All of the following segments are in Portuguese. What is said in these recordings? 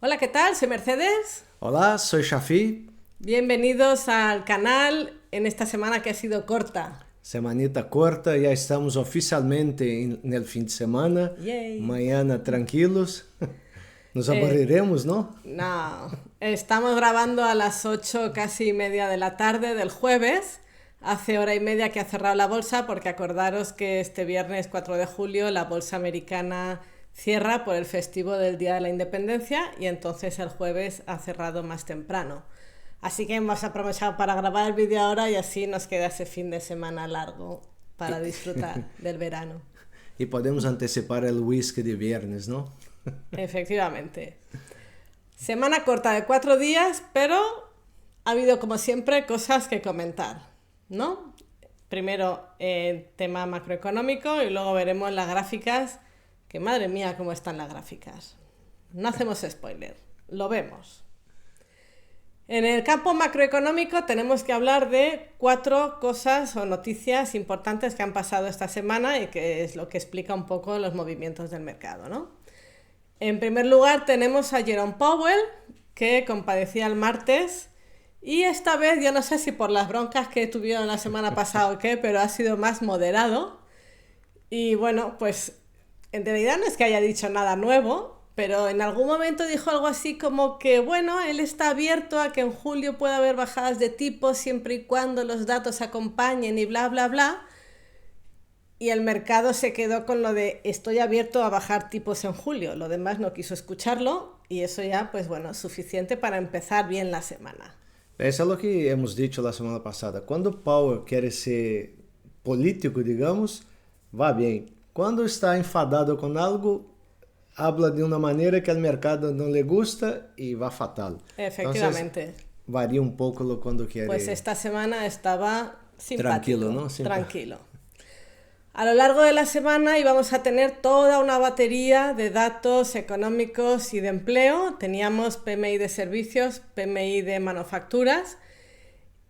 Hola, ¿qué tal? Soy Mercedes. Hola, soy Shafi. Bienvenidos al canal en esta semana que ha sido corta. Semanita corta, ya estamos oficialmente en el fin de semana. Yay. Mañana tranquilos. Nos Eh, aburriremos, ¿no? no, estamos grabando a las 8 casi y media de la tarde del jueves. Hace hora y media que ha cerrado la bolsa porque acordaros que este viernes 4 de julio la bolsa americana cierra por el festivo del Día de la Independencia y entonces el jueves ha cerrado más temprano. Así que hemos aprovechado para grabar el vídeo ahora y así nos queda ese fin de semana largo para disfrutar del verano. Y podemos anticipar el whisky de viernes, ¿no? Efectivamente. Semana corta de 4 días, pero ha habido como siempre cosas que comentar, ¿no? Primero tema macroeconómico y luego veremos las gráficas, que madre mía cómo están las gráficas. No hacemos spoiler, lo vemos. En el campo macroeconómico tenemos que hablar de 4 cosas o noticias importantes que han pasado esta semana y que es lo que explica un poco los movimientos del mercado, ¿no? En primer lugar tenemos a Jerome Powell, que comparecía el martes y esta vez, yo no sé si por las broncas que tuvieron la semana pasada o qué, pero ha sido más moderado. Y bueno, pues en realidad no es que haya dicho nada nuevo, pero en algún momento dijo algo así como que, bueno, él está abierto a que en julio pueda haber bajadas de tipos siempre y cuando los datos acompañen y bla, bla, bla. Y el mercado se quedó con lo de estoy abierto a bajar tipos en julio. Lo demás no quiso escucharlo y eso ya, pues bueno, suficiente para empezar bien la semana. Eso es lo que hemos dicho la semana pasada. Cuando Powell quiere ser político, digamos, va bien. Cuando está enfadado con algo, habla de una manera que al mercado no le gusta y va fatal. Entonces, Efectivamente. varía un poco cuando Pues quiere esta semana estaba tranquilo, simpático, ¿no? tranquilo. A lo largo de la semana íbamos a tener toda una batería de datos económicos y de empleo. Teníamos PMI de servicios, PMI de manufacturas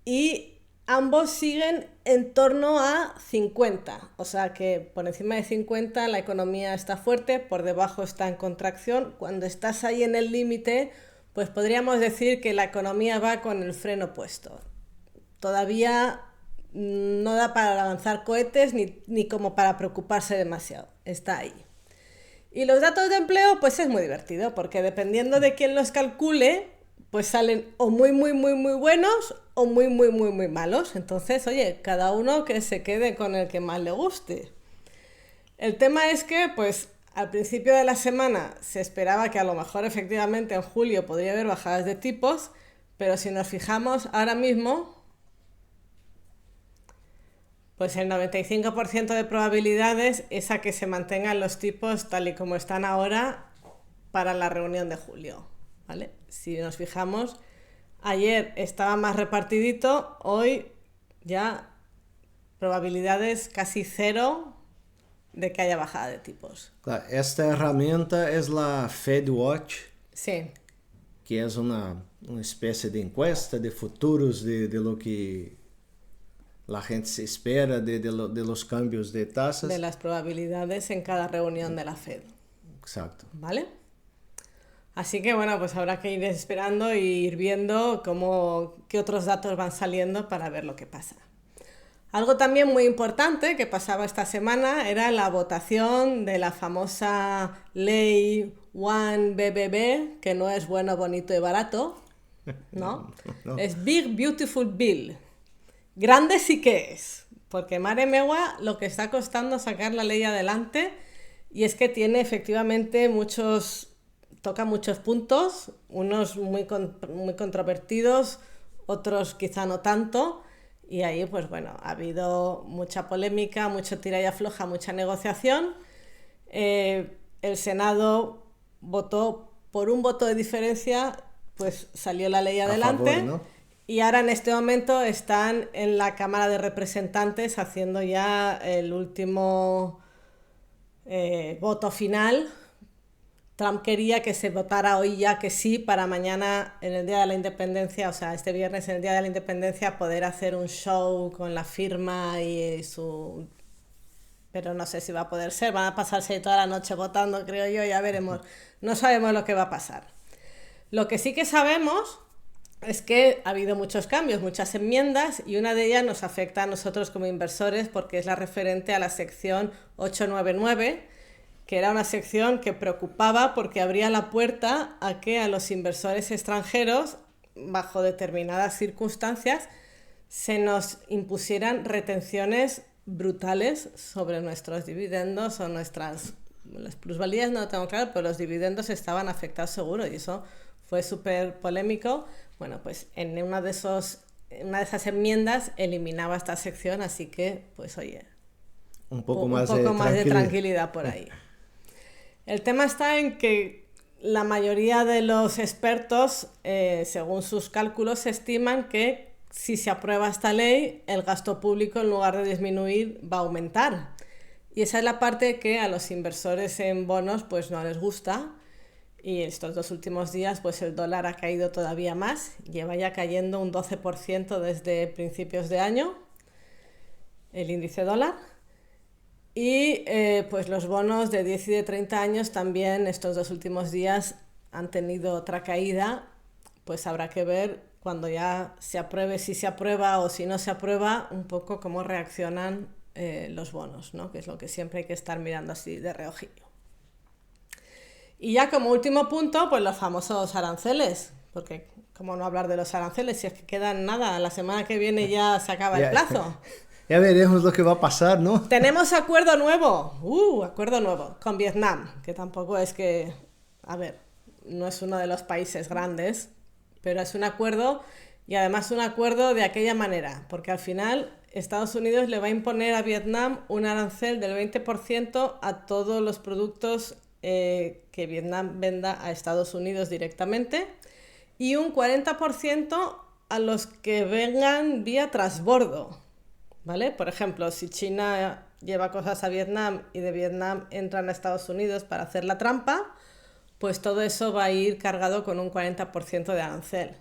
y ambos siguen en torno a 50. O sea que por encima de 50 la economía está fuerte, por debajo está en contracción. Cuando estás ahí en el límite, pues podríamos decir que la economía va con el freno puesto. Todavía no da para lanzar cohetes ni como para preocuparse demasiado. Está ahí. Y los datos de empleo, pues es muy divertido, porque dependiendo de quién los calcule, pues salen o muy, muy, muy, muy buenos o muy, muy, muy, muy malos. Entonces, oye, cada uno que se quede con el que más le guste. El tema es que, pues, al principio de la semana se esperaba que a lo mejor efectivamente en julio podría haber bajadas de tipos, pero si nos fijamos ahora mismo, pues el 95% de probabilidades es a que se mantengan los tipos tal y como están ahora para la reunión de julio, ¿vale? Si nos fijamos, ayer estaba más repartidito, hoy ya probabilidades casi cero de que haya bajada de tipos. Claro, esta herramienta es la FedWatch, Sí, que es una especie de encuesta de futuros de lo que la gente se espera de los cambios de de tasas. las probabilidades en cada reunión de la Fed, Exacto. ¿vale? Así que bueno, pues habrá que ir esperando e ir viendo qué otros datos van saliendo para ver lo que pasa. Algo también muy importante que pasaba esta semana era la votación de la famosa ley One BBB, que no es bueno, bonito y barato, ¿no? No. Es Big Beautiful Bill. Grande sí que es, porque Mare Megua lo que está costando sacar la ley adelante y es que tiene efectivamente toca muchos puntos, unos muy controvertidos, otros quizá no tanto, y ahí pues bueno, ha habido mucha polémica, mucho tira y afloja, mucha negociación. El Senado votó por un voto de diferencia, pues salió la ley A favor, adelante. ¿no? Y ahora en este momento están en la Cámara de Representantes haciendo ya el último voto final. Trump quería que se votara hoy ya que sí para mañana en el Día de la Independencia, o sea, este viernes en el Día de la Independencia poder hacer un show con la firma y su... Pero no sé si va a poder ser, van a pasarse toda la noche votando, creo yo, ya veremos. No sabemos lo que va a pasar. Lo que sí que sabemos es que ha habido muchos cambios, muchas enmiendas, y una de ellas nos afecta a nosotros como inversores porque es la referente a la sección 899, que era una sección que preocupaba porque abría la puerta a que a los inversores extranjeros, bajo determinadas circunstancias, se nos impusieran retenciones brutales sobre nuestros dividendos o las plusvalías, no lo tengo claro, pero los dividendos estaban afectados seguro, y eso fue súper polémico. Bueno, pues en una de esas enmiendas eliminaba esta sección, así que, pues oye, un poco más de tranquilidad por ahí. El tema está en que la mayoría de los expertos, según sus cálculos, estiman que si se aprueba esta ley, el gasto público, en lugar de disminuir, va a aumentar. Y esa es la parte que a los inversores en bonos pues no les gusta. Y estos 2 últimos días pues el dólar ha caído todavía más, lleva ya cayendo un 12% desde principios de año, el índice dólar. Y pues los bonos de 10 y de 30 años también estos 2 últimos días han tenido otra caída. Pues habrá que ver cuando ya se apruebe, si se aprueba o si no se aprueba, un poco cómo reaccionan los bonos, ¿no? Que es lo que siempre hay que estar mirando así de reojillo. Y ya como último punto, pues los famosos aranceles, porque cómo no hablar de los aranceles si es que quedan nada, la semana que viene ya se acaba el plazo. Ya veremos lo que va a pasar, ¿no? Tenemos acuerdo nuevo con Vietnam, que tampoco es que, a ver, no es uno de los países grandes, pero es un acuerdo, y además un acuerdo de aquella manera, porque al final Estados Unidos le va a imponer a Vietnam un arancel del 20% a todos los productos que Vietnam venda a Estados Unidos directamente, y un 40% a los que vengan vía transbordo, ¿vale? Por ejemplo, si China lleva cosas a Vietnam y de Vietnam entran a Estados Unidos para hacer la trampa, pues todo eso va a ir cargado con un 40% de arancel.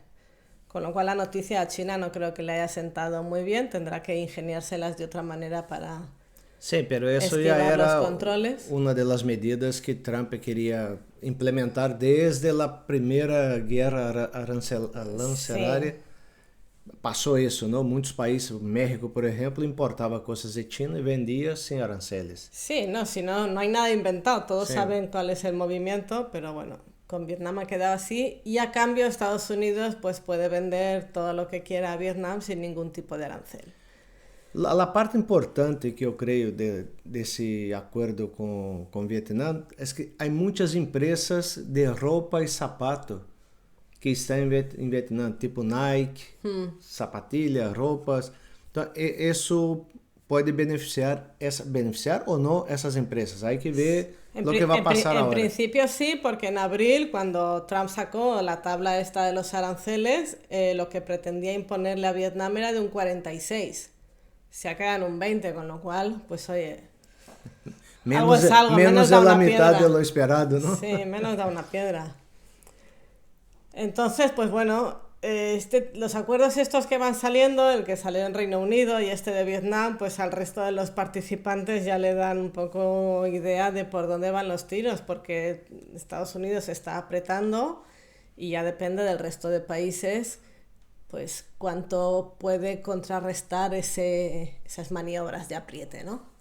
Con lo cual la noticia a China no creo que le haya sentado muy bien, tendrá que ingeniárselas de otra manera para... Sí, pero eso ya era controles. Una de las medidas que Trump quería implementar desde la primera guerra arancelaria. Sí. Pasó eso, ¿no? Muchos países, México, por ejemplo, importaba cosas de China y vendía sin aranceles. Sí, no, si no hay nada inventado, todos saben cuál es el movimiento, pero bueno, con Vietnam ha quedado así, y a cambio Estados Unidos pues puede vender todo lo que quiera a Vietnam sin ningún tipo de arancel. La parte importante que yo creo de ese acuerdo con Vietnam es que hay muchas empresas de ropa y zapatos que están en Vietnam, tipo Nike, zapatillas, ropas. Entonces, eso puede beneficiar o no esas empresas. Hay que ver lo que va a pasar ahora. En principio sí, porque en abril, cuando Trump sacó la tabla esta de los aranceles, lo que pretendía imponerle a Vietnam era de un 46%. Se ha quedado en un 20%, con lo cual, pues oye... menos de la mitad de lo esperado, ¿no? Sí, menos da una piedra. Entonces, pues bueno, los acuerdos estos que van saliendo, el que salió en Reino Unido y este de Vietnam, pues al resto de los participantes ya le dan un poco idea de por dónde van los tiros, porque Estados Unidos se está apretando y ya depende del resto de países, pues cuánto puede contrarrestar esas maniobras de apriete, ¿no?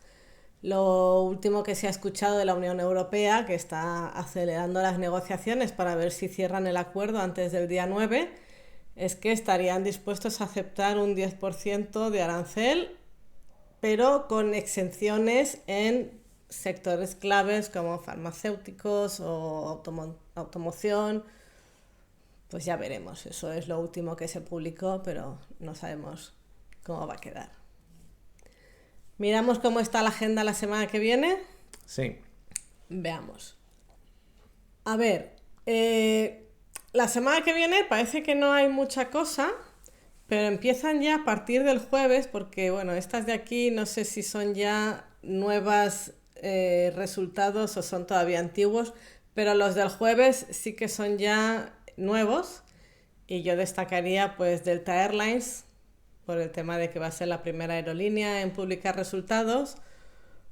Lo último que se ha escuchado de la Unión Europea, que está acelerando las negociaciones para ver si cierran el acuerdo antes del día 9, es que estarían dispuestos a aceptar un 10% de arancel, pero con exenciones en sectores claves como farmacéuticos o automoción. Pues ya veremos, eso es lo último que se publicó, pero no sabemos cómo va a quedar. ¿Miramos cómo está la agenda la semana que viene? Sí. Veamos. A ver, la semana que viene parece que no hay mucha cosa, pero empiezan ya a partir del jueves, porque bueno, estas de aquí no sé si son ya nuevas resultados o son todavía antiguos, pero los del jueves sí que son ya nuevos, y yo destacaría pues Delta Airlines, por el tema de que va a ser la primera aerolínea en publicar resultados.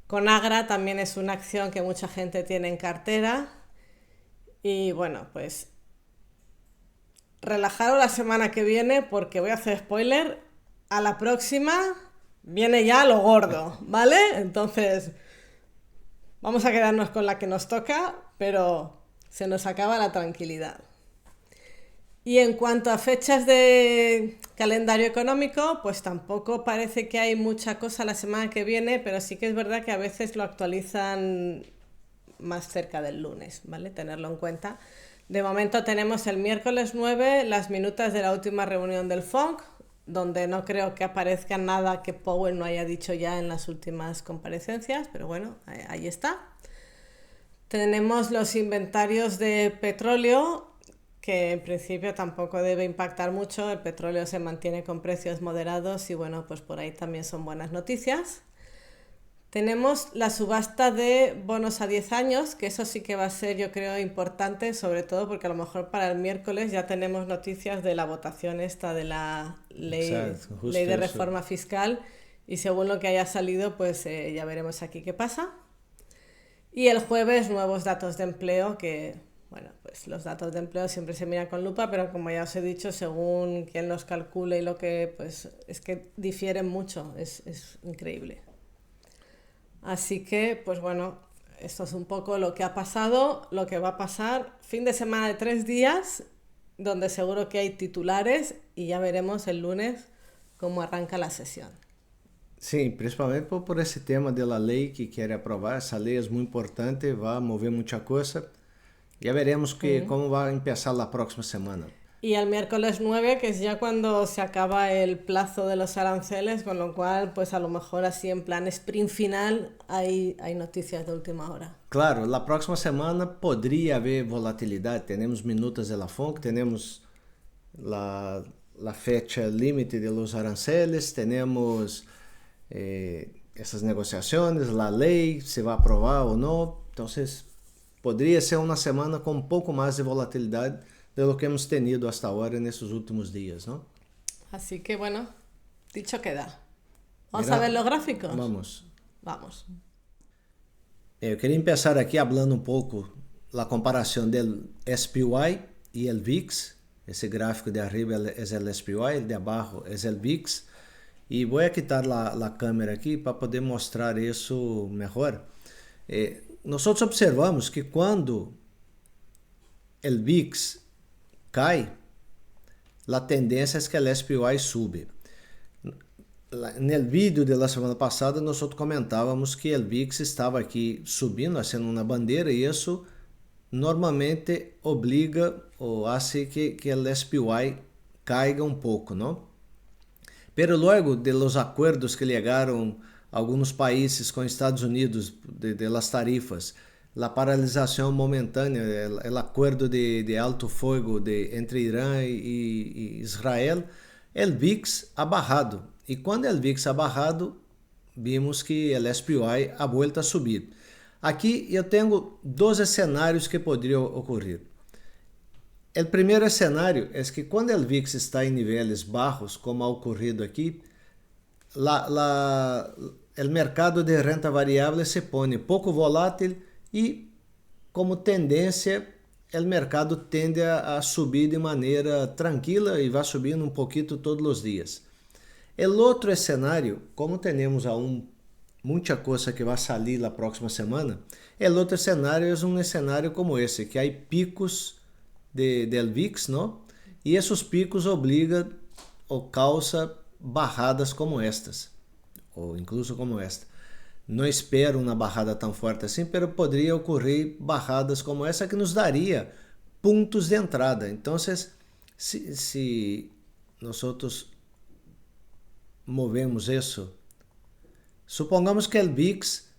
Conagra también es una acción que mucha gente tiene en cartera. Y bueno, pues relajaros la semana que viene porque voy a hacer spoiler. A la próxima viene ya lo gordo, ¿vale? Entonces, vamos a quedarnos con la que nos toca, pero se nos acaba la tranquilidad. Y en cuanto a fechas de calendario económico, pues tampoco parece que hay mucha cosa la semana que viene, pero sí que es verdad que a veces lo actualizan más cerca del lunes, ¿vale? Tenerlo en cuenta. De momento tenemos el miércoles 9 las minutas de la última reunión del FONC, donde no creo que aparezca nada que Powell no haya dicho ya en las últimas comparecencias, pero bueno, ahí está. Tenemos los inventarios de petróleo, que en principio tampoco debe impactar mucho. El petróleo se mantiene con precios moderados y bueno, pues por ahí también son buenas noticias. Tenemos la subasta de bonos a 10 años, que eso sí que va a ser, yo creo, importante, sobre todo porque a lo mejor para el miércoles ya tenemos noticias de la votación esta de la ley de reforma fiscal y según lo que haya salido, pues ya veremos aquí qué pasa. Y el jueves nuevos datos de empleo que... Bueno, pues los datos de empleo siempre se miran con lupa, pero como ya os he dicho, según quien los calcule y lo que, pues es que difieren mucho, es increíble. Así que, pues bueno, esto es un poco lo que ha pasado, lo que va a pasar. Fin de semana de 3 días, donde seguro que hay titulares y ya veremos el lunes cómo arranca la sesión. Sim, principalmente por esse tema da lei que quer aprovar. Essa lei é muito importante, vai mover muita coisa. Ya veremos cómo va a empezar la próxima semana. Y el miércoles 9, que es ya cuando se acaba el plazo de los aranceles, con lo cual, pues a lo mejor así en plan sprint final hay noticias de última hora. Claro, la próxima semana podría haber volatilidad. Tenemos minutas de la FONC, tenemos la fecha límite de los aranceles, tenemos esas negociaciones, la ley, se va a aprobar o no. Entonces... Poderia ser uma semana com um pouco mais de volatilidade de lo que hemos tenido hasta ahora nesses últimos dias, ¿no? Así que bueno, dicho queda. ¿Vamos a ver los gráficos? Vamos. Eu queria começar aqui falando um pouco a comparação do SPY e o VIX. Esse gráfico de arriba é o SPY, el de abaixo é o VIX. E vou quitar a câmera aqui para poder mostrar isso melhor. Nós observamos que quando o VIX cai, a tendência é que o SPY sube. No vídeo da semana passada, nós comentávamos que o VIX estava aqui subindo, sendo uma bandeira, e isso normalmente obriga ou hace que o SPY caiga um pouco, não? Pero luego de los acuerdos que chegaram alguns países com Estados Unidos de las tarifas, a paralisação momentânea, o acordo de alto fogo entre Irã e Israel, o VIX ha bajado. E quando o VIX ha bajado, vimos que o SPY ha vuelto a subir. Aqui eu tenho 2 cenários que poderiam ocorrer. O primeiro cenário é que quando o VIX está em níveis baixos, como ha ocorrido aqui, o mercado de renta variável se põe pouco volátil e, como tendência, o mercado tende a subir de maneira tranquila e vai subindo um pouquinho todos os dias. O outro cenário, como temos aún muita coisa que vai sair na próxima semana, o outro cenário é um cenário como esse, que há picos del VIX, não? E esses picos obrigam ou causam barradas como estas, ou incluso como esta. Não espero uma barrada tão forte assim, mas poderia ocorrer barradas como essa que nos daria pontos de entrada. Então, se nós movemos isso, supongamos que o VIX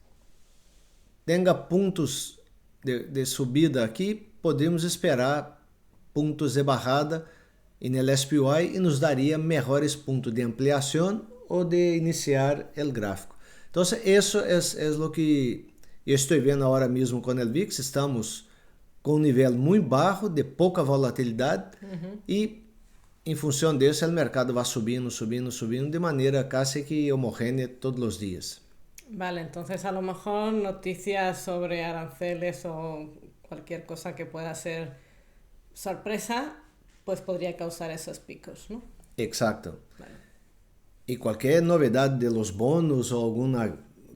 tenha pontos de subida aqui, podemos esperar pontos de barrada no SPY e nos daria melhores pontos de ampliação ou de iniciar o gráfico. Então, isso é o que eu estou vendo agora mesmo com o VIX. Estamos com um nível muito baixo, de pouca volatilidade, e em função disso o mercado vai subindo de maneira quase que homogênea todos os dias. Vale, entonces a lo mejor noticias sobre aranceles o cualquier cosa que pueda ser sorpresa pues podría causar esos picos, ¿no? Exacto. Vale. Y cualquier novedad de los bonos o algún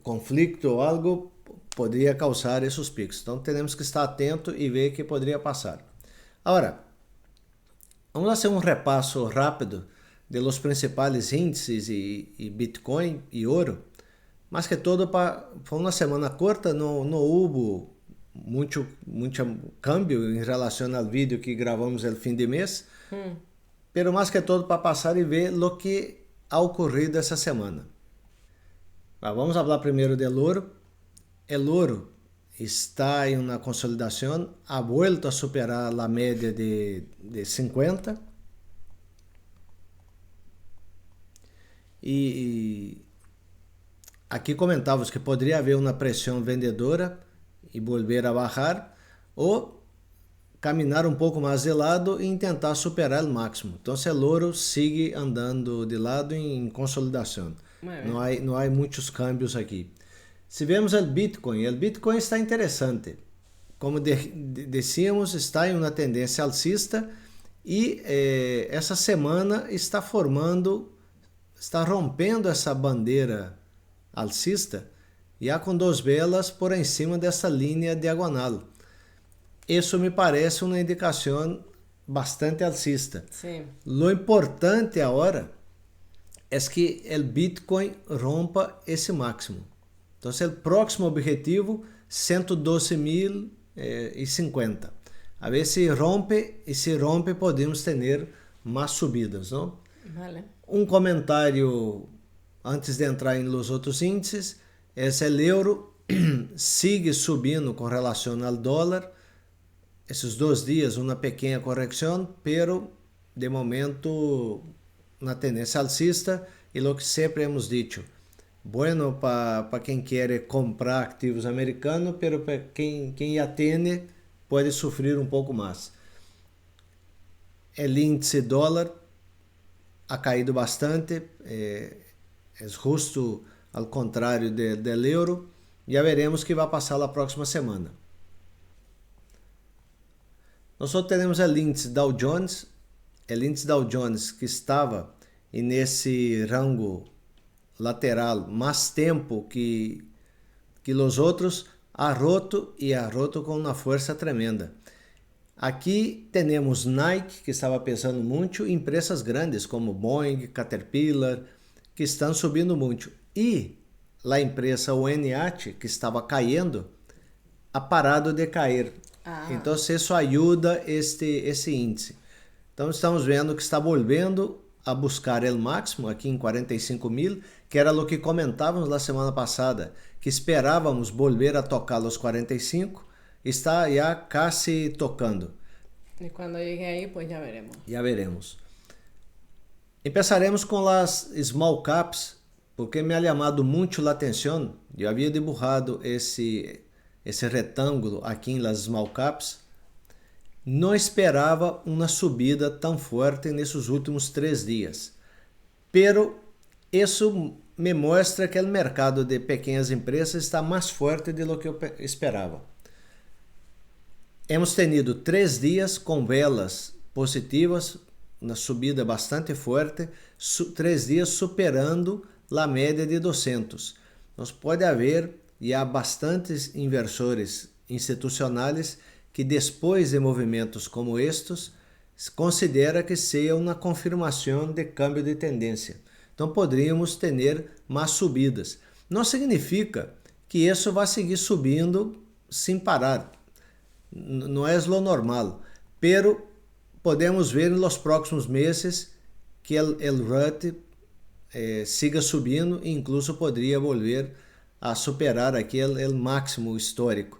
conflicto o algo podría causar esos picos. Entonces tenemos que estar atentos y ver qué podría pasar. Ahora, vamos a hacer un repaso rápido de los principales índices y Bitcoin y oro. Más que todo, fue una semana corta, no hubo mucho cambio en relación al vídeo que gravamos el fin de mes, pero más que todo para pasar y ver lo que ha ocurrido essa semana. Vamos falar primeiro del oro. El oro está em uma consolidação, ha vuelto a superar a média de 50. E aqui comentávamos que poderia haver uma pressão vendedora e volver a bajar, ou caminhar um pouco mais de lado e tentar superar o máximo. Então, o ouro sigue andando de lado em consolidação. Não há muitos cambios aqui. Se vemos o Bitcoin está interessante. Como decíamos, está em uma tendência alcista e essa semana está rompendo essa bandeira alcista, já com 2 velas por em cima dessa linha diagonal. Isso me parece uma indicação bastante alcista. Sim. Lo importante agora é que o Bitcoin rompa esse máximo. Então, o próximo objetivo, 112.050. A ver se rompe, e se rompe, podemos ter mais subidas, não? Vale. Um comentário antes de entrar em los outros índices, é o euro sigue subindo com relação ao dólar. Esses 2 dias, uma pequena correção, pero de momento na tendência alcista, e lo que sempre hemos dicho, bueno para quem quer comprar ativos americanos, pero para quem já tem, pode sofrer um pouco mais. O índice dólar ha caído bastante, é justo ao contrário do euro, já veremos o que vai passar na próxima semana. Nós temos o índice Dow Jones, que estava nesse rango lateral mais tempo que os outros, ha roto com uma força tremenda. Aqui temos Nike, que estava pesando muito, e empresas grandes como Boeing, Caterpillar, que estão subindo muito. E a empresa UNH, que estava caindo, ha parado de cair. Então, isso ajuda esse índice. Então, estamos vendo que está voltando a buscar o máximo aqui em 45.000, que era o que comentávamos na semana passada, que esperávamos volver a tocar os 45, está já quase tocando. E quando chegue aí, pues já veremos. Já veremos. Empezaremos com as small caps, porque me ha chamado muito a atenção. Eu havia dibujado esse retângulo aqui em las small caps. Não esperava uma subida tão forte nesses últimos 3 dias. Pero isso me mostra que o mercado de pequenas empresas está mais forte do que eu esperava. Hemos tenido 3 dias com velas positivas, uma subida bastante forte, 3 dias superando a média de 200. Nós pode haver já bastantes inversores institucionais que depois de movimentos como estes, considera que seja uma confirmação de câmbio de tendência. Então poderíamos ter mais subidas. Não significa que isso vai seguir subindo sem parar. Não é lo normal, pero podemos ver nos próximos meses que o RUT siga subindo e incluso poderia volver a superar aqui o máximo histórico.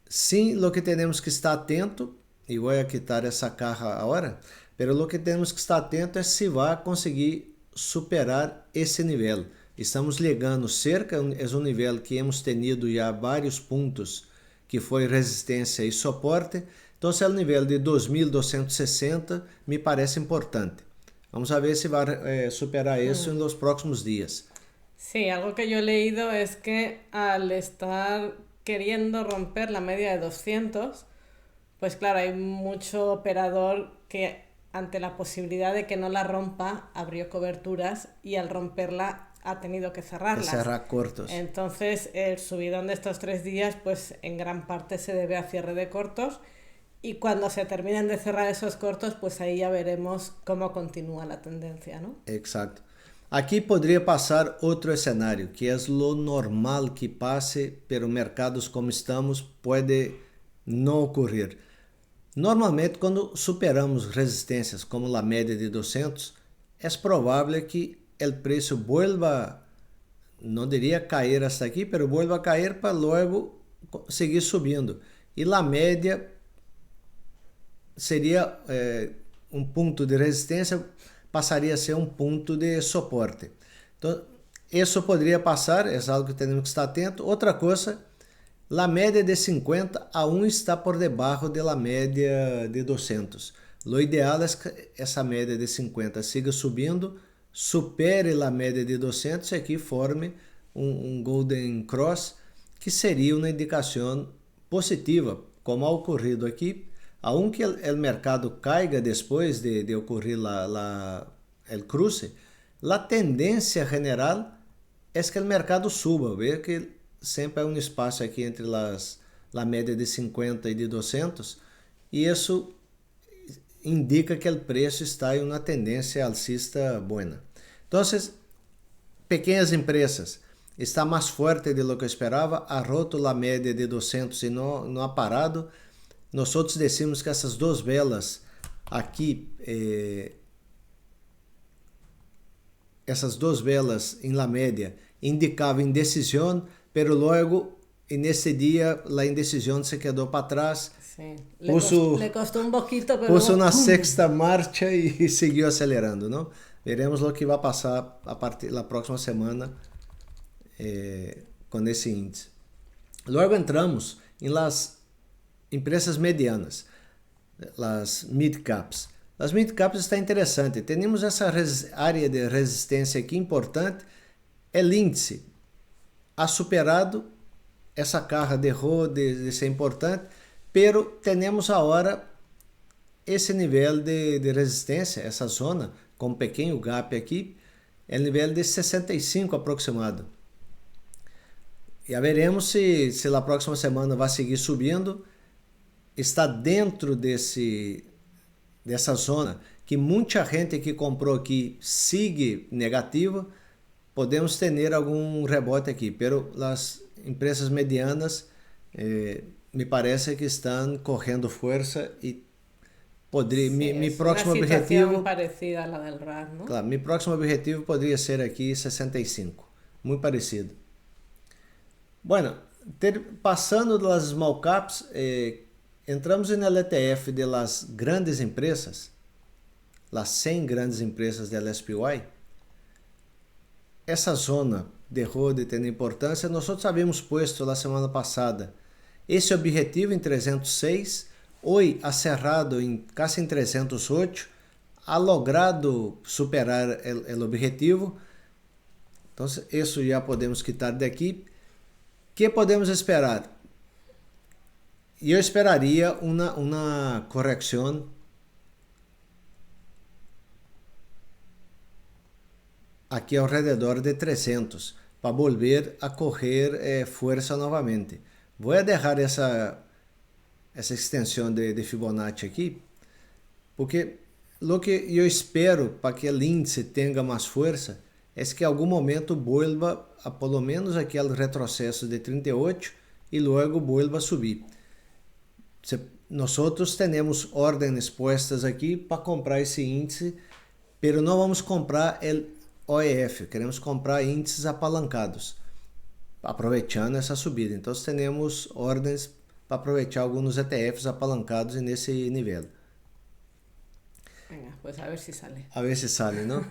Sim, lo que temos que estar atento, e vou quitar essa caja agora, pero lo que temos que estar atento é se vai conseguir superar esse nível. Estamos chegando cerca, é um nível que hemos tenido já vários pontos, que foi resistência e suporte. Então, o nível de 2.260 me parece importante. Vamos ver se vai superar isso nos próximos dias. Sí, algo que yo he leído es que al estar queriendo romper la media de 200, pues claro, hay mucho operador que ante la posibilidad de que no la rompa, abrió coberturas y al romperla ha tenido que cerrarlas. Que cerrar cortos. Entonces, el subidón de estos 3 días, pues en gran parte se debe a cierre de cortos. Y cuando se terminen de cerrar esos cortos, pues ahí ya veremos cómo continúa la tendencia, ¿no? Exacto. Aqui poderia passar outro cenário, que é lo normal que passe, pero mercados como estamos pode não ocorrer. Normalmente, quando superamos resistências como a média de 200, é provável que o preço vuelva, não diria cair hasta aqui, pero vuelva a cair para logo seguir subindo. E a média seria um ponto de resistência, passaria a ser um ponto de suporte. Então, isso poderia passar, é algo que temos que estar atento. Outra coisa, a média de 50 aún está por debaixo da média de 200. O ideal é que essa média de 50 siga subindo, supere a média de 200 e aqui forme um Golden Cross, que seria uma indicação positiva, como ha ocorrido aqui. Aunque o mercado caiga depois de ocorrer o cruce, a tendência general é que o mercado suba. Veja que sempre há um espaço aqui entre a média de 50 e de 200, e isso indica que o preço está em uma tendência alcista boa. Então, pequenas empresas, está mais forte de lo que eu esperava, ha roto a média de 200 e não ha parado. Nós decimos que essas duas velas aqui, essas duas velas em la média indicavam indecisão, pero logo nesse dia a indecisão se quedou para trás. Sí. Le costó un poquito, pero puso uma sexta marcha e seguiu acelerando, não? Veremos o que vai passar a partir da próxima semana com esse índice. Logo entramos em las empresas medianas, as mid-caps. As mid-caps está interessante. Temos essa área de resistência aqui importante. O índice ha superado essa carga de ser importante, pero temos agora esse nível de resistência, essa zona com um pequeno gap aqui, é o nível de 65 aproximado. E veremos se na próxima semana vai seguir subindo. Está dentro dessa zona que muita gente que comprou aqui sigue negativa, podemos ter algum rebote aqui, pero as empresas medianas me parece que estão correndo força e poderia mi próximo objetivo parecida a la del RAS, ¿no? Claro, meu próximo objetivo poderia ser aqui 65, muito parecido. Bueno, passando das small caps, entramos no ETF de las grandes empresas, las 100 grandes empresas del SPY. Essa zona deixou de ter importância. Nós havíamos posto na semana passada esse objetivo em 306, hoje ha cerrado quase em 308, ha logrado superar o objetivo. Então, isso já podemos quitar daqui. Que podemos esperar? Eu esperaria uma correção aqui ao redor de 300 para volver a correr força novamente. Vou deixar essa extensão de Fibonacci aqui, porque o que eu espero para que o índice tenha mais força é que em algum momento vuelva a pelo menos aquele retrocesso de 38 e logo vuelva a subir. Nós temos ordens postas aqui para comprar esse índice, pero não vamos comprar o OEF, queremos comprar índices apalancados, aproveitando essa subida. Então temos ordens para aproveitar alguns ETFs apalancados nesse nível. Venga, pues a ver si sale. A ver se sale, não?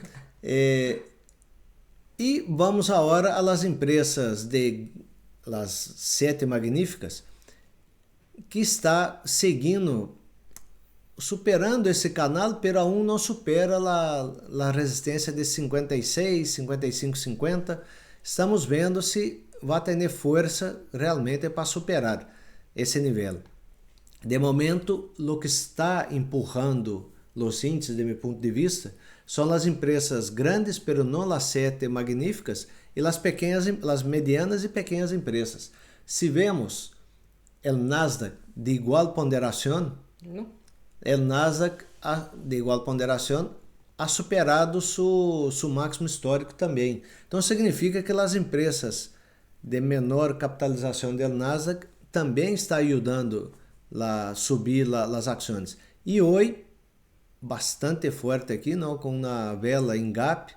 E vamos agora às empresas las 7 magníficas, que está seguindo, superando esse canal, pero aún não supera a resistência de 56, 55, 50. Estamos vendo se vai ter força realmente para superar esse nível. De momento, o que está empurrando los índices de mi punto de vista, son las empresas grandes, pero no las 7 magníficas, y las pequeñas, las medianas y pequeñas empresas. Si vemos el Nasdaq de igual ponderación, No. el Nasdaq de igual ponderación ha superado su máximo histórico também. Então significa que as empresas de menor capitalização do Nasdaq também estão ajudando a subir as ações. E hoje, bastante forte aqui, não, com uma vela em gap,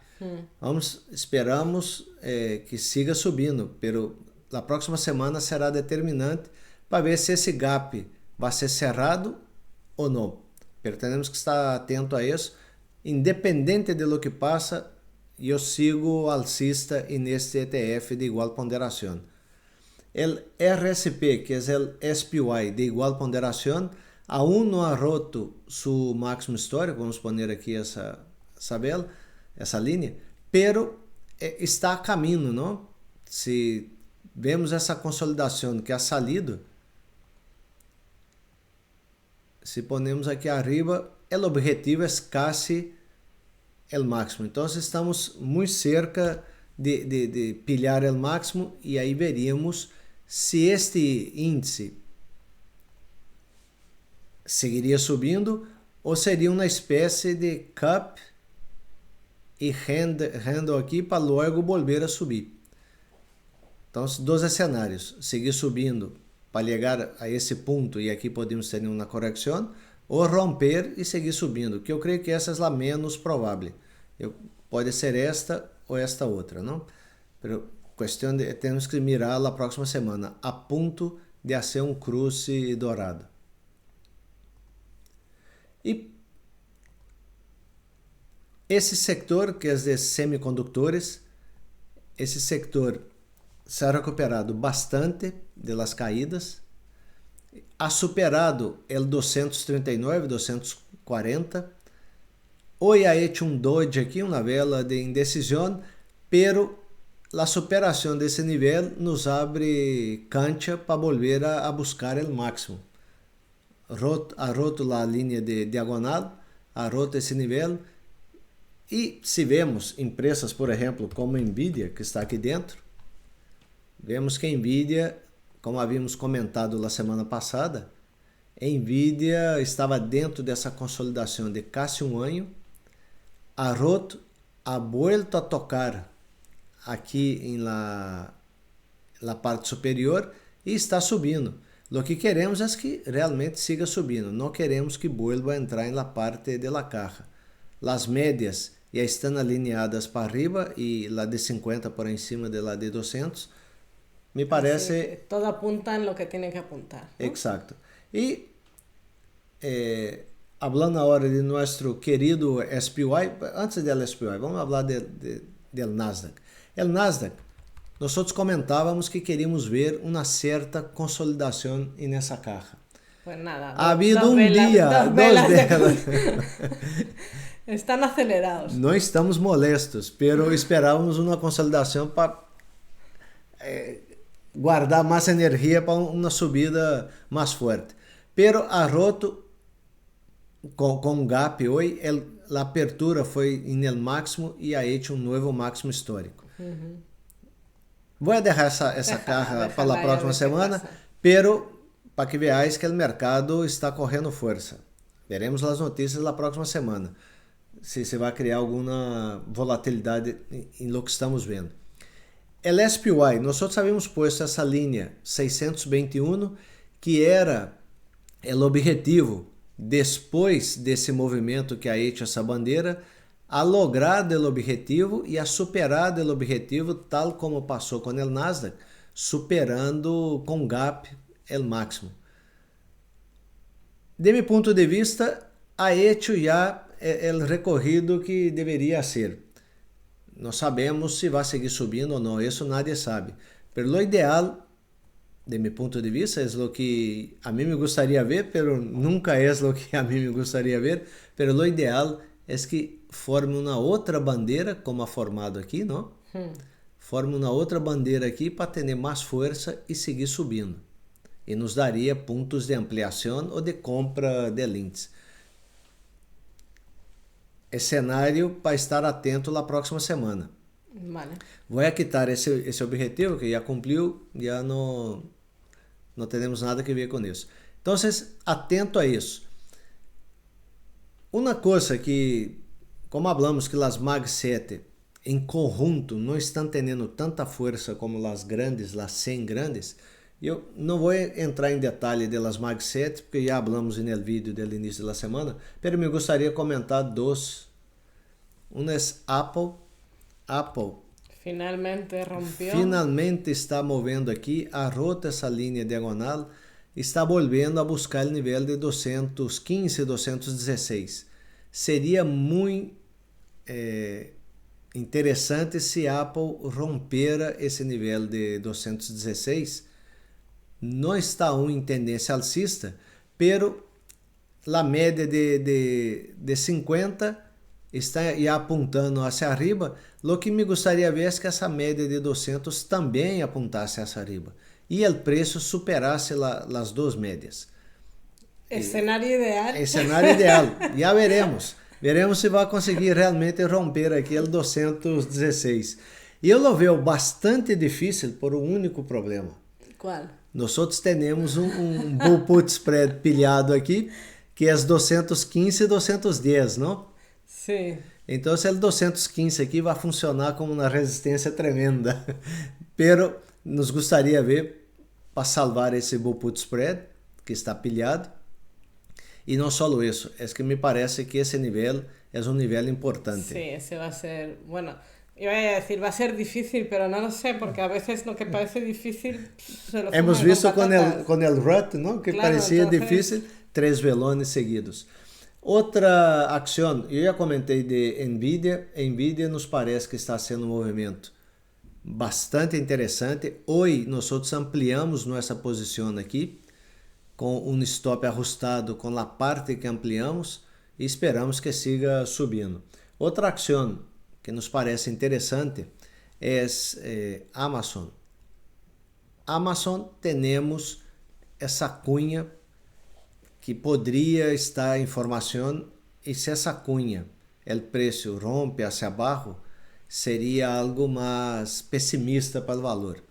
esperamos que siga subindo, pero a próxima semana será determinante para ver se esse gap vai ser cerrado ou não. Pero temos que estar atento a isso. Independente de lo que passa, eu sigo alcista neste ETF de igual ponderação. O RSP, que é o SPY de igual ponderação, aún não ha roto su máximo histórico, vamos poner aqui essa vela, essa linha, pero está a caminho, não? Se vemos essa consolidação que ha salido, se ponemos aqui arriba, o objetivo é quase o máximo. Então, estamos muito cerca de pilhar o máximo e aí veríamos se este índice seguiria subindo ou seria uma espécie de cup e handle aqui para logo voltar a subir. Então, dois cenários: seguir subindo para chegar a esse ponto e aqui podemos ter uma correção, ou romper e seguir subindo, que eu creio que essa é a menos provável. Pode ser esta ou esta outra, não? Pero questão de temos que mirar a próxima semana, a ponto de fazer um cruce dourado. E esse sector, que é de semicondutores, esse sector se ha recuperado bastante de las caídas, ha superado el 239, 240. Hoy ha hecho un doji aqui, uma vela de indecisión, pero la superación de ese nivel nos abre cancha para volver a buscar el máximo. Ha roto la línea de diagonal, ha roto esse nível. E se vemos empresas, por exemplo, como Nvidia, que está aqui dentro, vemos que Nvidia, como havíamos comentado na semana passada, Nvidia estava dentro dessa consolidação de quase um ano, ha roto, ha vuelto a tocar aqui na parte superior e está subindo. Lo que queremos é que realmente siga subindo, não queremos que vuelva a entrar na parte de la caja. Las médias já estão alinhadas para arriba e la de 50 por encima de la de 200. Me parece... Todo apunta en lo que tiene que apuntar, ¿no? Exacto. E, hablando agora de nosso querido SPY, antes del SPY, vamos falar del Nasdaq. El Nasdaq, nós comentávamos que queríamos ver uma certa consolidação nessa caja. Pues nada. Ha habido dos velas. Están acelerados. Não estamos molestos, pero esperávamos uma consolidação para guardar mais energia para uma subida mais forte. Pero ha roto com gap hoje, a apertura foi no máximo e ha hecho um novo máximo histórico. Vou deixar essa caja para a próxima semana, pero para que veáis que o mercado está correndo força. Veremos as notícias na próxima semana, se vai criar alguma volatilidade em lo que estamos vendo. El SPY, nós havíamos posto essa linha 621, que era o objetivo, depois desse movimento que ha hecho essa bandeira, a lograr o objetivo e a superar o objetivo, tal como passou com o Nasdaq, superando com gap o máximo. De meu ponto de vista, ha hecho já o recorrido que deveria ser. Não sabemos se vai seguir subindo ou não, isso nadie sabe. Pero lo ideal, de meu ponto de vista, é o que a mim me gostaria ver, pero nunca é o que a mim me gostaria ver. Pero lo ideal é que forme uma outra bandeira, como ha formado aqui, não? Forme uma outra bandeira aqui para ter mais força e seguir subindo. E nos daria pontos de ampliação ou de compra de índice. cenário para estar atento na próxima semana. Vale. Vou quitar esse objetivo que já cumpriu, já não temos nada que ver com isso. Então, atento a isso. Uma coisa que, como falamos que as Mag 7 em conjunto não estão tendo tanta força como as grandes, as 100 grandes, eu não vou entrar em detalhe das Mag 7, porque já falamos no vídeo do início da semana, mas me gostaria de comentar dois. Um é Apple. Apple finalmente está movendo aqui, ha roto essa linha diagonal, está voltando a buscar o nível de 215, 216. Seria muito interessante se Apple rompera esse nível de 216. Não está em tendência alcista, pero a média de 50 está já apontando hacia arriba. Lo que me gostaria de ver é que essa média de 200 também apontasse hacia arriba e o preço superasse as duas médias. Escenário ideal. Escenário ideal. Já veremos. Veremos se vai conseguir realmente romper aquele 216. E eu lo vejo bastante difícil por um único problema. Qual? Nós temos um bull put spread pilhado aqui, que é 215 e 210, não? Sim. Então, o 215 aqui vai funcionar como uma resistência tremenda. Pero nos gostaria de ver para salvar esse bull put spread que está pilhado. E não só isso, é que me parece que esse nível é um nível importante. Sí, ese va a ser, bueno, iba a decir, va a ser difícil, pero no lo sé, porque a veces lo que parece difícil se lo Hemos fuman visto con patatas. com el RUT, ¿no? Que Claro, parecia entonces... difícil, 3 velones seguidos. Outra ação, eu já comentei de Nvidia. Nvidia nos parece que está sendo um movimento bastante interessante. Hoje nós ampliamos nossa posição aqui, com um stop ajustado com a parte que ampliamos e esperamos que siga subindo. Outra ação que nos parece interessante é Amazon. Amazon temos essa cunha que poderia estar em formação, e se essa cunha, o preço rompe hacia abaixo, seria algo mais pessimista para o valor.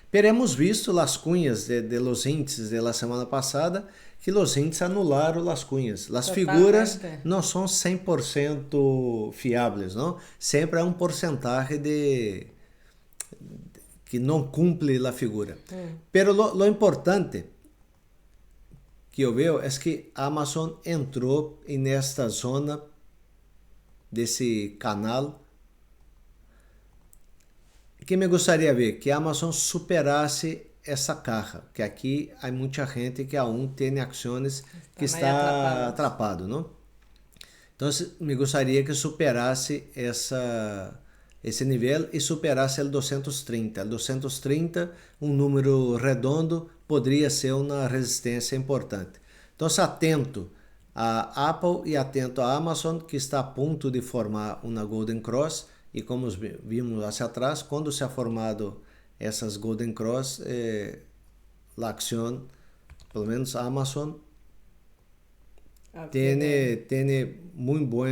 Pero hemos visto as cunhas de los índices de la semana passada, que os índices anularam as cunhas. As figuras não são 100% fiáveis, não? Sempre há um porcentagem que não cumpre a figura. Pero lo importante que eu vejo é que a Amazon entrou nesta zona desse canal, que me gostaria de ver que a Amazon superasse essa caja, que aqui há muita gente que aún tem ações que está atrapado, não? Então, me gostaria que superasse esse nível e superasse o 230. O 230, um número redondo, poderia ser uma resistência importante. Então, atento a Apple e atento a Amazon, que está a ponto de formar uma Golden Cross. E como vimos hacia atrás, quando se ha formado essas Golden Cross, a ação, pelo menos a Amazon, tem muito bom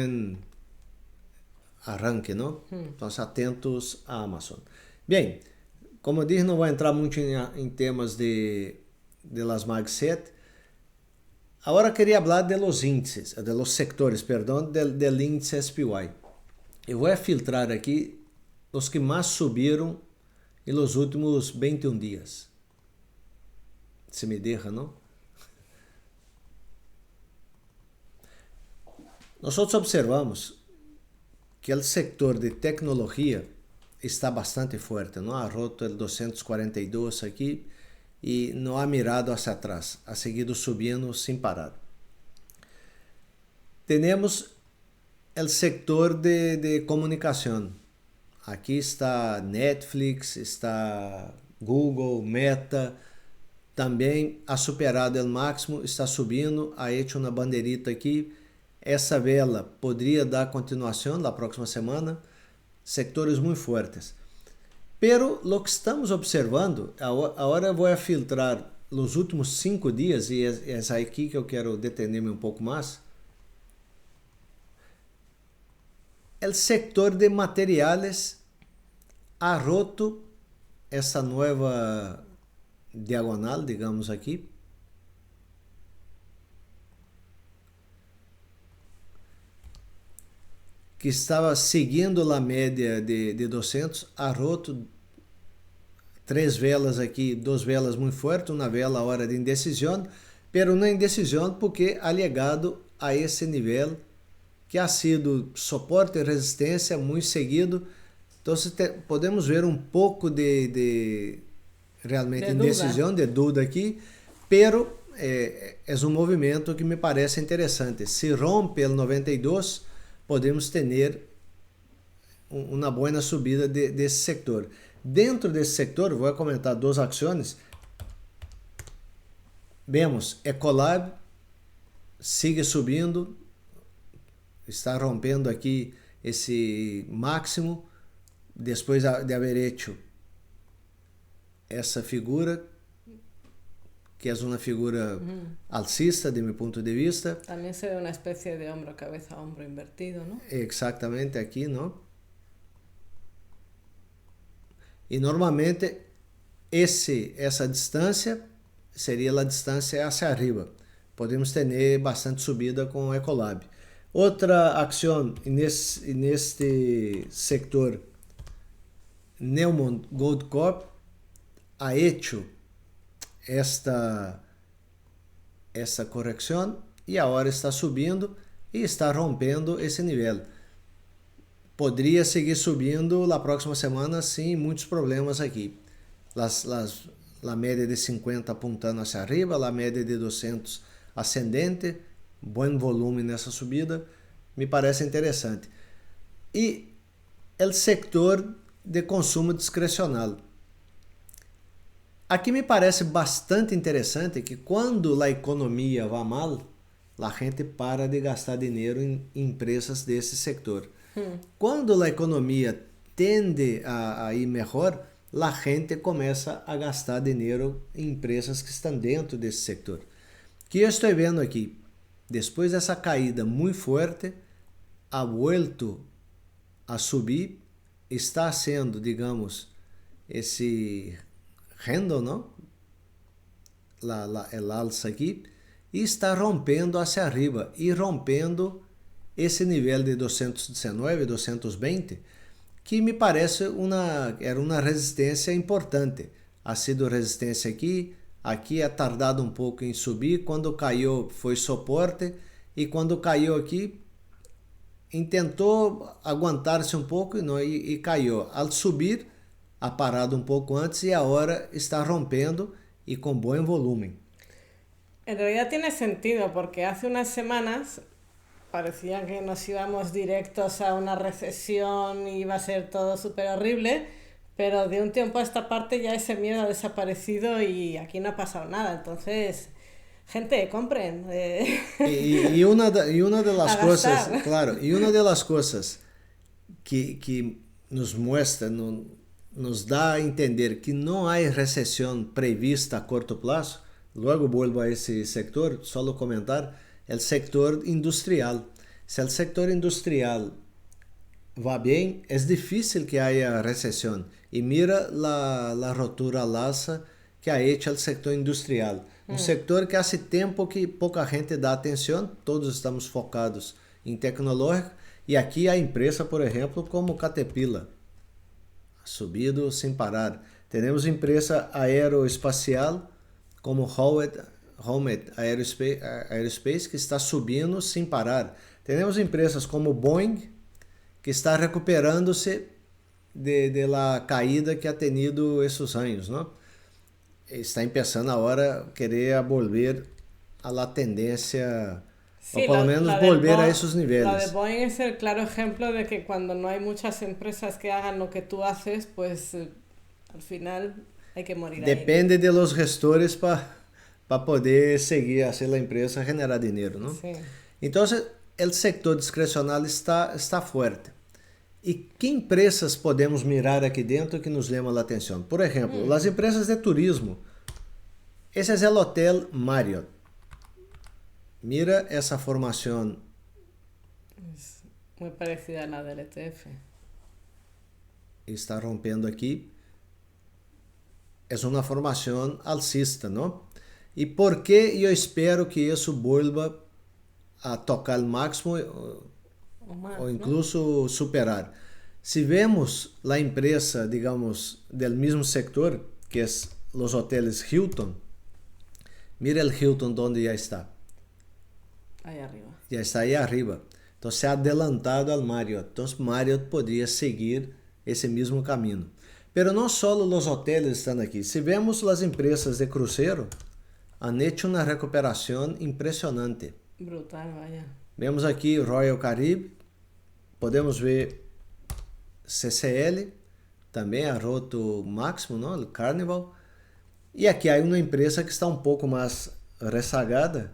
arranque, não? Então, atentos a Amazon. Bem, como eu disse, não vou entrar muito em temas de las Mag 7. Agora queria falar de los índices, de los sectores, perdão, del índice SPY. Eu vou filtrar aqui os que mais subiram nos últimos 21 dias. Se me deixa, não? Nós observamos que o setor de tecnologia está bastante forte, não? Ha roto o 242 aqui e não ha mirado hacia atrás, ha seguido subindo sem parar. Temos o setor de comunicação. Aqui está Netflix, está Google, Meta, também ha superado o máximo, está subindo, ha hecho uma bandeirita aqui. Essa vela poderia dar continuação na próxima semana. Sectores muito fortes. Pero lo que estamos observando, agora eu vou filtrar os últimos 5 dias, e é aqui que eu quero detener-me um pouco mais. o setor de materiais ha roto essa nova diagonal, digamos aqui. Que estava seguindo a média de 200, ha roto 3 velas aqui, 2 velas muito fortes, uma vela hora de indecisão, pero não indecisão porque ha llegado a esse nível que ha sido soporte e resistência muito seguido. Então podemos ver um pouco de realmente indecisão, de dúvida aqui, pero é um movimento que me parece interessante. Se rompe o 92, podemos ter uma boa subida desse setor. Dentro desse setor, vou comentar 2 ações. Vemos Ecolab sigue subindo, está rompendo aqui esse máximo, depois de haver hecho essa figura, que é uma figura alcista, de meu ponto de vista. Também se vê uma espécie de ombro, cabeça, ombro invertido, não? Exatamente aqui, não? E normalmente essa distância seria a distância hacia arriba. Podemos ter bastante subida com o Ecolab. Outra ação neste sector, Newmont Goldcorp, ha hecho essa correção e agora está subindo e está rompendo esse nível. Poderia seguir subindo na próxima semana sem muitos problemas aqui. A média de 50 apontando hacia arriba, a média de 200 ascendente, bom volume nessa subida, me parece interessante. E o setor de consumo discrecional. Aqui me parece bastante interessante que quando a economia vai mal, a gente para de gastar dinheiro em empresas desse setor. Quando a economia tende a ir melhor, a gente começa a gastar dinheiro em empresas que estão dentro desse setor. Que eu estou vendo aqui, depois dessa caída muito forte, ha vuelto a subir, está sendo, digamos, esse handle, não? El alza aqui, e está rompendo hacia arriba, e rompendo esse nível de 219, 220, que me parece era uma resistência importante. Ha sido resistência aqui ha tardado um pouco em subir, quando caiu foi suporte, e quando caiu aqui, tentou aguentar-se um pouco e caiu. Ao subir, ha parado um pouco antes e agora está rompendo e com bom volume. En realidad tiene sentido, porque hace unas semanas parecía que nos íbamos directos a una recesión y iba a ser todo súper horrible, pero de un tiempo a esta parte ya ese miedo ha desaparecido y aquí no ha pasado nada. Entonces, gente, compren. Y una de las cosas, claro, y una de las cosas que nos muestra, nos da a entender que não há recessão prevista a curto prazo, logo vuelvo a esse sector, só comentar, o sector industrial. Se o sector industrial va bem, é difícil que haja recessão. E mira a rotura al alza que ha hecho o sector industrial. Um sector que há tempo que pouca gente dá atenção, todos estamos focados em tecnológico, e aqui a empresa, por exemplo, como Caterpillar, subido sem parar. Temos empresa aeroespacial como Howmet Aerospace, que está subindo sem parar. Temos empresas como Boeing, que está recuperando-se de la caída que ha tenido esses anos, não? Está começando agora a querer volver a la tendência, sí, o pelo menos volver a esses níveis. La de Boeing es el claro ejemplo de que cuando no hay muchas empresas que hagan lo que tú haces, pues al final hay que morir. Depende de los gestores para poder seguir, hacer a empresa generar dinheiro, não? Sí. Então, o setor discrecional está forte. E que empresas podemos mirar aqui dentro que nos chamam a atenção? Por exemplo, as empresas de turismo. Esse é o Hotel Marriott. Mira essa formação Muy parecida a la del ETF. Está rompendo aqui. É uma formação alcista, não? E por que eu espero que isso vuelva a tocar o máximo ou incluso superar? Se vemos a empresa, digamos, do mesmo setor, que é os hotéis Hilton, mira o Hilton onde já está. Ahí arriba. Já está aí arriba. Então, se ha adelantado ao Marriott. Então, Marriott poderia seguir esse mesmo caminho. Pero não só os hotéis estão aqui. Se vemos as empresas de cruzeiro, han hecho uma recuperação impressionante. Brutal, vaya. Vemos aqui Royal Caribbean, podemos ver CCL, também ha roto o máximo, não? O Carnival. E aqui há uma empresa que está um pouco mais rezagada,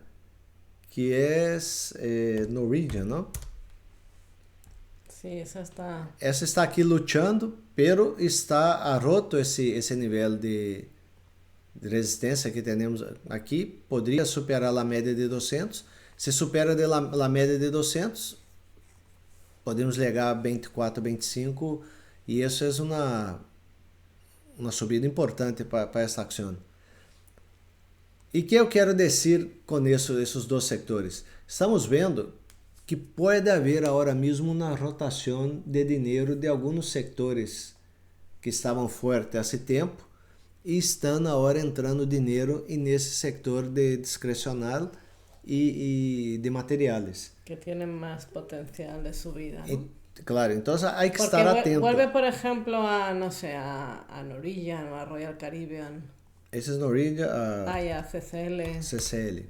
que é Norwegian, não? Sí, esa está... Essa está aqui lutando, pero ha roto esse nível de resistência que temos aqui. Poderia superar a média de 200. Se supera a média de 200, podemos chegar a 24, 25, e isso é uma subida importante para essa ação. E que eu quero dizer com isso, esses dois setores? Estamos vendo que pode haver agora mesmo uma rotação de dinheiro de alguns setores que estavam fortes há tempo e estão agora entrando dinheiro nesse setor de discrecional e de materiais. Que tienen más potencial de subida, ¿no? Claro, entonces hay que Porque estar atento. Vuelve, por ejemplo, a, no sé, a Norwegian o a Royal Caribbean. Ese es Norwegian, Y a CCL. CCL.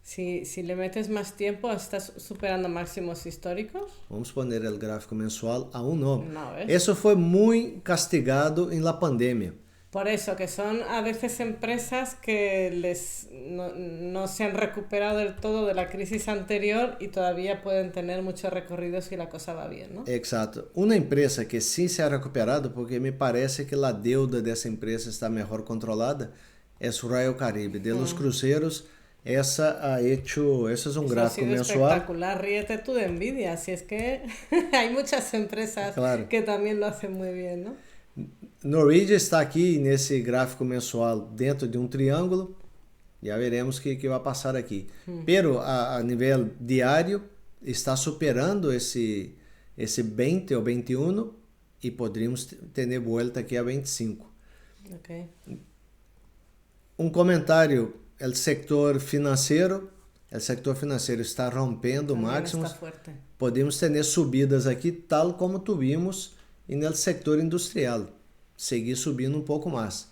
Si le metes más tiempo, ¿estás superando máximos históricos? Vamos poner el gráfico mensual, aún no. No, ¿ves? Eso fue muy castigado en la pandemia. Por eso, que son a veces empresas que no se han recuperado del todo de la crisis anterior y todavía pueden tener mucho recorrido si la cosa va bien, ¿no? Exacto. Una empresa que sí se ha recuperado, porque me parece que la deuda de esa empresa está mejor controlada, es Royal Caribbean. De los cruceros, esa ha hecho, eso es un gráfico mensual. Espectacular, ríete tú de envidia, si es que hay muchas empresas que también lo hacen muy bien, ¿no? Norwegian está aqui nesse gráfico mensual dentro de um triângulo. Já veremos o que vai passar aqui. Pero a nível diário está superando esse 20 ou 21 e poderíamos ter volta aqui a 25. Okay. Um comentário, o setor financeiro está rompendo máximos. Podemos ter subidas aqui tal como tuvimos no setor industrial, seguir subindo pouco mais.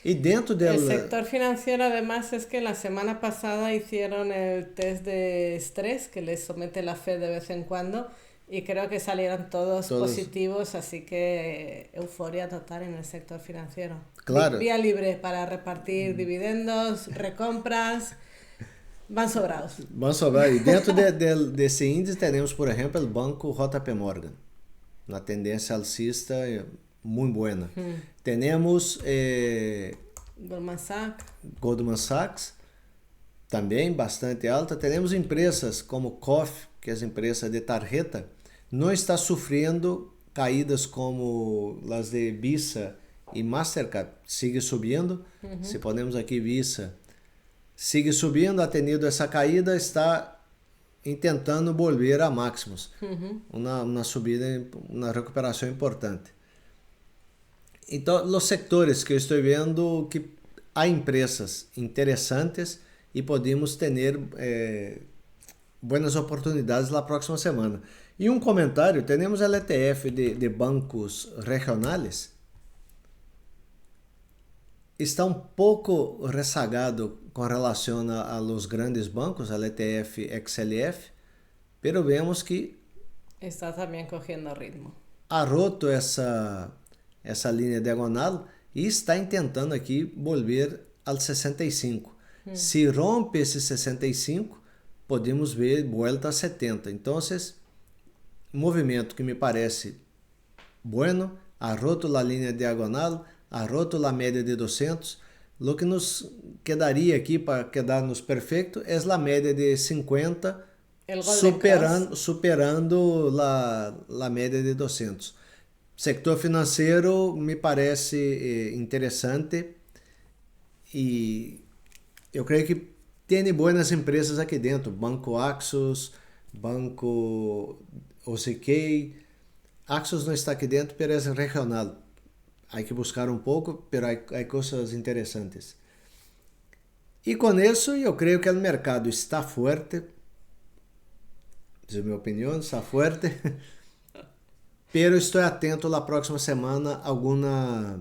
Y dentro del... El sector financiero, además, es que la semana pasada hicieron el test de estrés que les somete la Fed de vez en cuando y creo que salieron todos positivos, así que euforia total en el sector financiero. Claro. Vía libre para repartir dividendos, recompras, van sobrados. Van sobrados. Y dentro desse índice tenemos, por ejemplo, el banco JP Morgan. Una tendencia alcista muy buena. Tenemos Goldman Sachs, também bastante alta. Tenemos empresas como COF, que é a empresa de tarjeta, não está sofrendo caídas como as de Visa e Mastercard. Sigue subindo. Se ponemos aqui Visa, sigue subindo, ha tenido essa caída, está tentando volver a máximos. Uma subida, uma recuperação importante. Então, os setores que eu estou vendo que há empresas interessantes e podemos ter boas oportunidades na próxima semana. E um comentário, temos o ETF de bancos regionais. Está um pouco rezagado com relação a los grandes bancos, al ETF XLF, pero vemos que está também cogiendo ritmo. Ha roto essa linha diagonal e está tentando aqui volver ao 65. Se rompe esse 65, podemos ver volta a 70. Então, movimento que me parece bueno, ha roto a linha diagonal, ha roto a média de 200. Lo que nos quedaria aqui para quedar-nos perfeito é a média de 50 El Golden Cross. superando la média de 200. Sector financeiro me parece interessante e eu creio que tem boas empresas aqui dentro. Banco Axos, Banco OCK. Axos não está aqui dentro, mas é regional. Há que buscar um pouco, mas há coisas interessantes. E com isso, eu creio que o mercado está forte. Essa é a minha opinião, está forte. Pero estou atento na próxima semana a alguma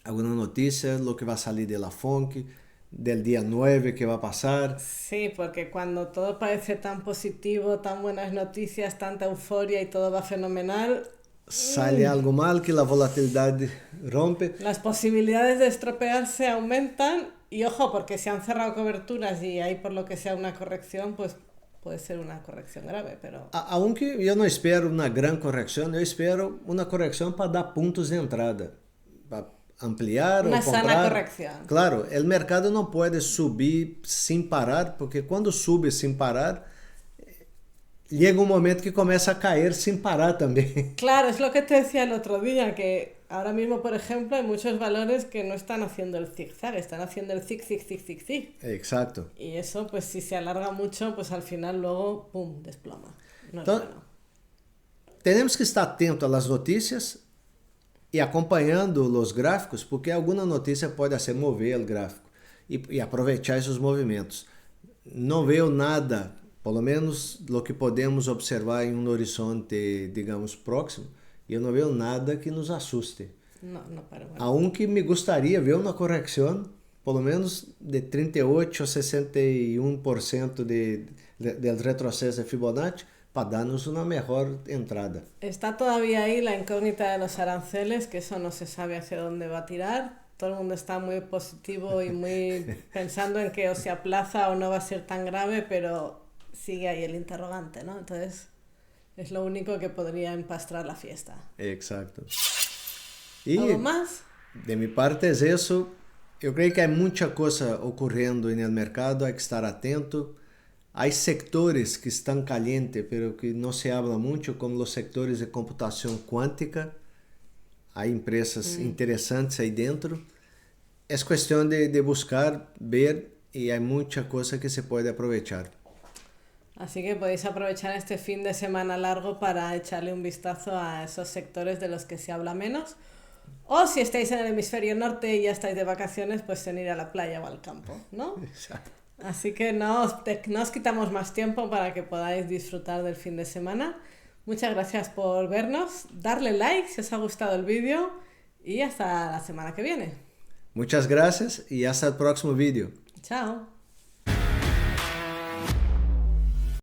notícia, lo que vai sair de la FONC, del día 9 que va a pasar. Sí, porque cuando todo parece tan positivo, tan buenas noticias, tanta euforia y todo va fenomenal, Sale algo mal que la volatilidad rompe. las posibilidades de estropearse aumentan y ojo, porque se han cerrado coberturas y hay por lo que sea una corrección, pues puede ser una corrección grave, pero... Aunque eu não espero uma grande correção, eu espero uma correção para dar pontos de entrada. Para ampliar Una ou comprar. sana corrección. Claro, o mercado não pode subir sem parar, porque quando sube sem parar, llega un momento que comienza a caer sin parar también. Claro, es lo que te decía el otro día, que ahora mismo, por ejemplo, hay muchos valores que no están haciendo el zigzag, están haciendo el zig. Exacto. Y eso, pues si se alarga mucho, pues al final luego, pum, desploma. No es Entonces, bueno. tenemos que estar atentos a las noticias y acompañando los gráficos, porque alguna noticia puede hacer mover el gráfico y aprovechar esos movimientos. No veo nada, por lo menos lo que podemos observar en un horizonte, digamos, próximo, eu não vejo nada que nos assuste. No, pero bueno. Aunque me gustaría ver uma correção, por lo menos de 38 a 61% del retroceso de Fibonacci, para darnos una mejor entrada. Está todavía ahí la incógnita de los aranceles, que eso no se sabe hacia dónde va a tirar. Todo el mundo está muy positivo y muy pensando en que o se aplaza o no va a ser tan grave, pero sigue ahí el interrogante, ¿no? Entonces, es lo único que podría empastrar la fiesta. Exacto. ¿Algo más? De mi parte es eso. Eu creio que há muita coisa ocorrendo no mercado, há que estar atento. Há sectores que estão calientes, pero que não se habla muito, como os sectores de computação quântica. Há empresas interessantes aí dentro. É questão de buscar, ver, e há muita coisa que se pode aproveitar. Así que podéis aprovechar este fin de semana largo para echarle un vistazo a esos sectores de los que se habla menos. O si estáis en el hemisferio norte y ya estáis de vacaciones, pues en ir a la playa o al campo, ¿no? Exacto. Así que no os quitamos más tiempo para que podáis disfrutar del fin de semana. Muchas gracias por vernos. Darle like si os ha gustado el vídeo y hasta la semana que viene. Muchas gracias y hasta el próximo vídeo. Chao.